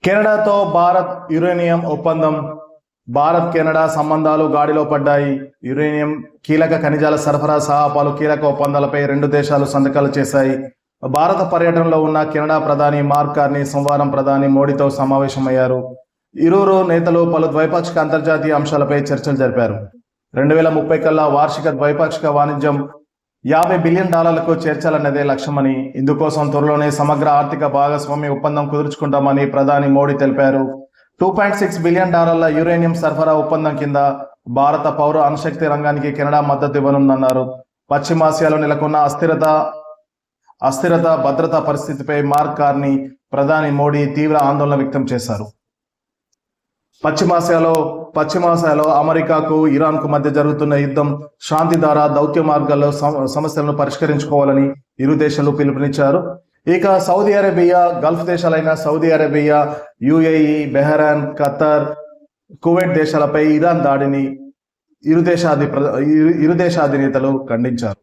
కెనడాతో Bharat uranium ఒప్పందం. Bharat Canada సంబంధాలు గాడిలో పడ్డాయి. యురేనియం, కీలక ఖనిజాల సరఫరా సహా పలు కీలక ఒప్పందాలపై రెండు దేశాలు సంతకాలు చేశాయి. భారత పర్యటనలో ఉన్న కెనడా ప్రధాని మార్క్ కార్నీ సోమవారం ప్రధాని మోడీతో సమావేశమయ్యారు. ఇరువురు నేతలు పలు ద్వైపాక్షిక అంతర్జాతీయ అంశాలపై చర్చలు జరిపారు. 2030 కల్లా వార్షిక ద్వైపాక్షిక వాణిజ్యం $50 బిలియన్ చేర్చాలన్నదే లక్ష్యమని, ఇందుకోసం త్వరలోనే సమగ్ర ఆర్థిక భాగస్వామ్య ఒప్పందం కుదుర్చుకుంటామని ప్రధాని మోడీ తెలిపారు. $2.6 బిలియన్ యురేనియం సరఫరా ఒప్పందం కింద భారత పౌర అణుశక్తి రంగానికి కెనడా మద్దతు ఇవ్వనుందన్నారు. పశ్చిమాసియాలో నెలకొన్న అస్థిరత భద్రతా పరిస్థితిపై మార్క్ కార్నీ ప్రధాని మోడీ తీవ్ర ఆందోళన వ్యక్తం చేశారు. పశ్చిమాసియాలో అమెరికాకు ఇరాన్కు మధ్య జరుగుతున్న యుద్ధం, శాంతి ద్వారా దౌత్య మార్గాల్లో సమస్యలను పరిష్కరించుకోవాలని ఇరు దేశాలు పిలుపునిచ్చారు. ఇక సౌదీ అరేబియా, గల్ఫ్ దేశాలైన Saudi Arabia, UAE, Bahrain, Qatar, Kuwait దేశాలపై ఇరాన్ దాడిని ఇరు దేశాధినేతలు ఖండించారు.